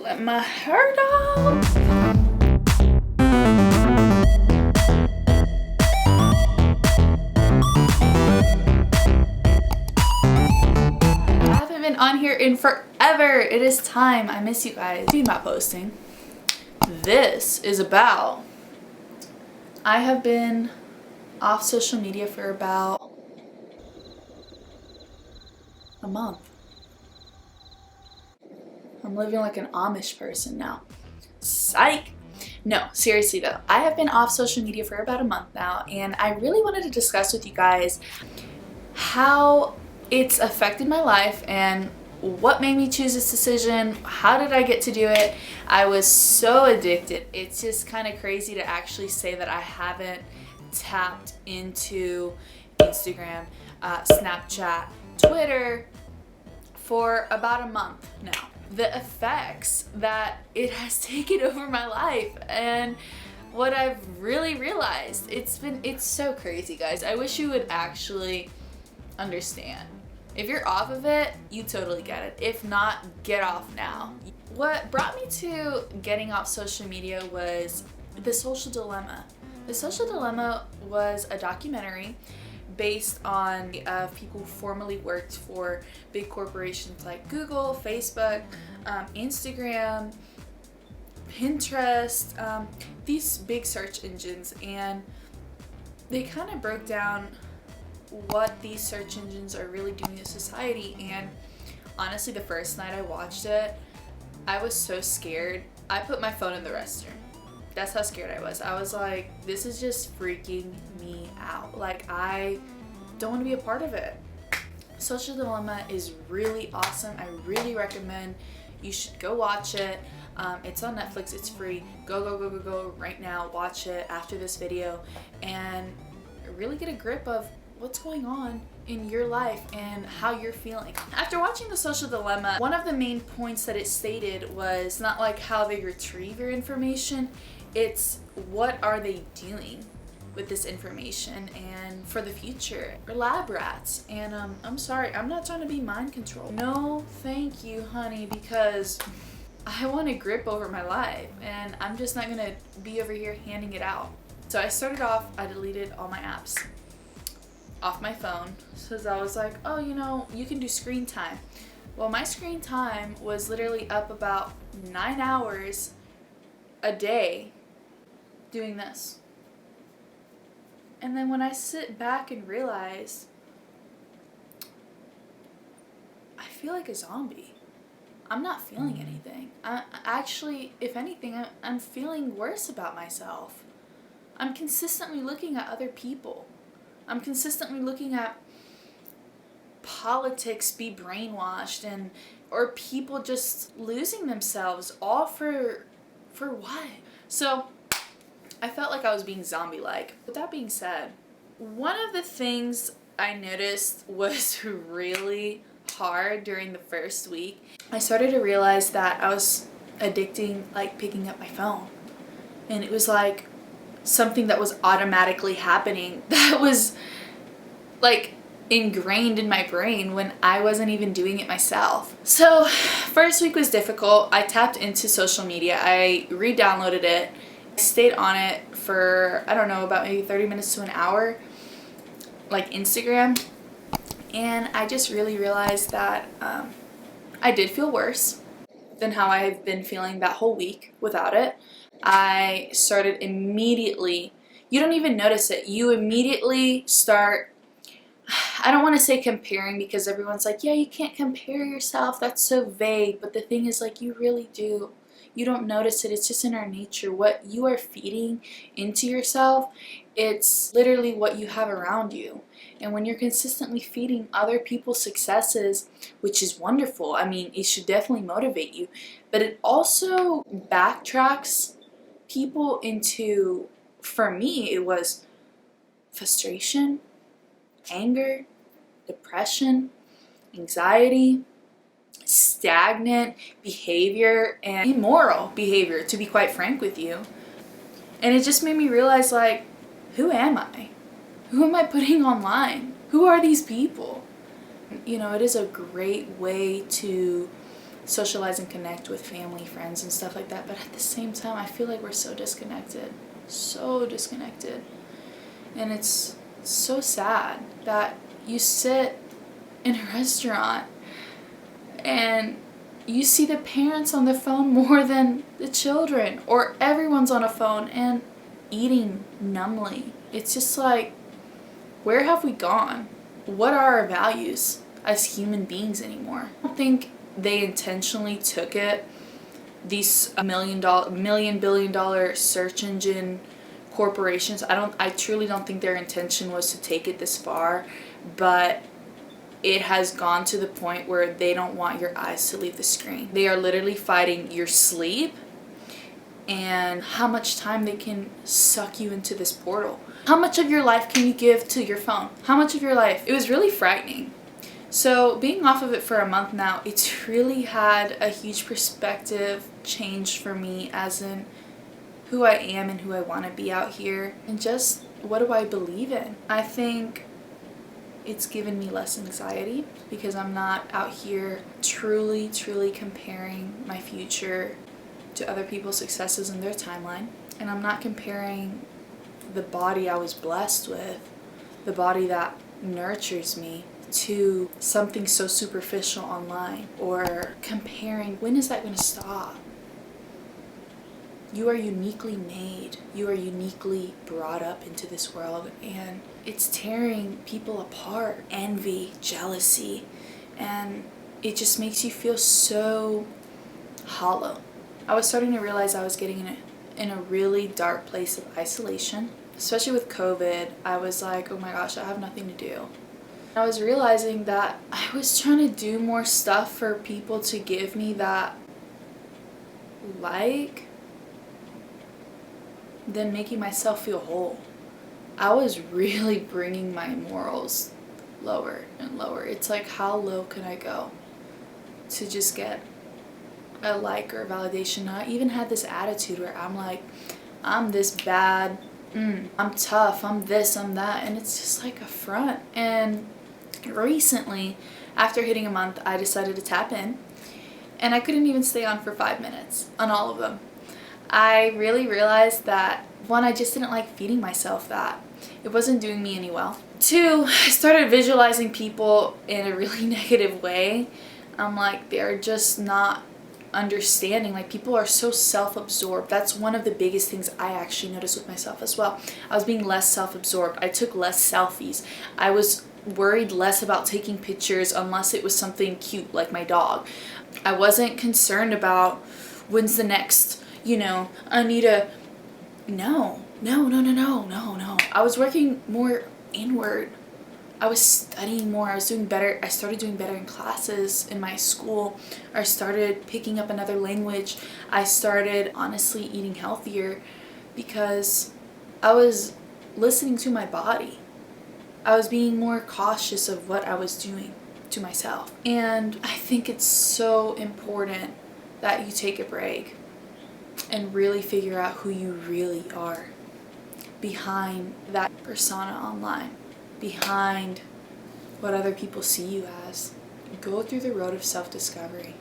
Let my hair down. I haven't been on here in forever. It is time. I miss you guys. I'm not posting. This is about, I have been off social media for about a month. I'm living like an Amish person now. Psych! No, seriously though, I have been off social media for about a month now, and I really wanted to discuss with you guys how it's affected my life and what made me choose this decision. How did I get to do it? I was so addicted. It's just kind of crazy to actually say that I haven't tapped into Instagram, Snapchat, Twitter for about a month now. The effects that it has taken over my life and what I've really realized, it's so crazy, guys. I wish you would actually understand. If you're off of it, you totally get it. If not, get off now. What brought me to getting off social media was The Social Dilemma. The Social Dilemma was a documentary based on people who formerly worked for big corporations like Google, Facebook, Instagram, Pinterest, these big search engines, and they kind of broke down what these search engines are really doing to society. And honestly, the first night I watched it, I was so scared. I put my phone in the restroom. That's how scared I was. I was like, this is just freaking me out. Like, I don't want to be a part of it. Social Dilemma is really awesome. I really recommend you should go watch it. It's on Netflix. It's free. Go right now. Watch it after this video and really get a grip of what's going on in your life and how you're feeling. After watching The Social Dilemma, one of the main points that it stated was not like how they retrieve your information, it's what are they doing with this information and for the future. We're lab rats, and I'm sorry, I'm not trying to be mind control. No, thank you, honey, because I want a grip over my life and I'm just not gonna be over here handing it out. So I started off, I deleted all my apps off my phone because I was like, oh, you can do screen time. Well, my screen time was literally up about 9 hours a day doing this. And then when I sit back and realize, I feel like a zombie. I'm not feeling anything. I actually, if anything, I'm feeling worse about myself. I'm consistently looking at other people. I'm consistently looking at politics be brainwashed or people just losing themselves, all for what? So I felt like I was being zombie-like. With that being said, one of the things I noticed was really hard during the first week. I started to realize that I was addicting, like picking up my phone. And it was like something that was automatically happening that was like ingrained in my brain when I wasn't even doing it myself. So first week was difficult. I tapped into social media. I re-downloaded it. I stayed on it for, I don't know, about maybe 30 minutes to an hour, like Instagram. And I just really realized that I did feel worse than how I've been feeling that whole week without it. I started immediately, you don't even notice it, you immediately start, I don't want to say comparing because everyone's like, yeah, you can't compare yourself, that's so vague, but the thing is, like, you really do. You don't notice it, it's just in our nature. What you are feeding into yourself, it's literally what you have around you. And when you're consistently feeding other people's successes, which is wonderful, I mean, it should definitely motivate you, but it also backtracks people into, for me, it was frustration, anger, depression, anxiety, stagnant behavior, and immoral behavior, to be quite frank with you. And it just made me realize, like, who am I? Who am I putting online? Who are these people? It is a great way to socialize and connect with family, friends, and stuff like that. But at the same time, I feel like we're so disconnected. So disconnected. And it's so sad that you sit in a restaurant and you see the parents on the phone more than the children, or everyone's on a phone and eating numbly. It's just like, where have we gone? What are our values as human beings anymore? I don't think they intentionally took it. These $1 billion dollar search engine corporations, I truly don't think their intention was to take it this far, but it has gone to the point where they don't want your eyes to leave the screen. They are literally fighting your sleep and how much time they can suck you into this portal. How much of your life can you give to your phone? How much of your life? It was really frightening. So being off of it for a month now, it's really had a huge perspective change for me, as in who I am and who I want to be out here, and just what do I believe in. I think it's given me less anxiety because I'm not out here truly comparing my future to other people's successes in their timeline. And I'm not comparing the body I was blessed with, the body that nurtures me, to something so superficial online, or comparing, when is that going to stop? You are uniquely made. You are uniquely brought up into this world, and it's tearing people apart. Envy, jealousy, and it just makes you feel so hollow. I was starting to realize I was getting in a really dark place of isolation. Especially with COVID, I was like, oh my gosh, I have nothing to do. I was realizing that I was trying to do more stuff for people to give me that than making myself feel whole. I was really bringing my morals lower and lower. It's like, how low can I go to just get a like or a validation? I even had this attitude where I'm like, I'm this bad, I'm tough, I'm this, I'm that, and it's just like a front. And recently, after hitting a month, I decided to tap in, and I couldn't even stay on for 5 minutes on all of them. I really realized that, one, I just didn't like feeding myself that. It wasn't doing me any well. 2, I started visualizing people in a really negative way. I'm like, they're just not understanding. Like, people are so self-absorbed. That's one of the biggest things I actually noticed with myself as well. I was being less self-absorbed. I took less selfies. I was worried less about taking pictures unless it was something cute like my dog. I wasn't concerned about when's the next, Anita. No. I was working more inward. I was studying more. I was doing better. I started doing better in classes in my school. I started picking up another language. I started honestly eating healthier because I was listening to my body. I was being more cautious of what I was doing to myself. And I think it's so important that you take a break and really figure out who you really are behind that persona online, behind what other people see you as. Go through the road of self-discovery.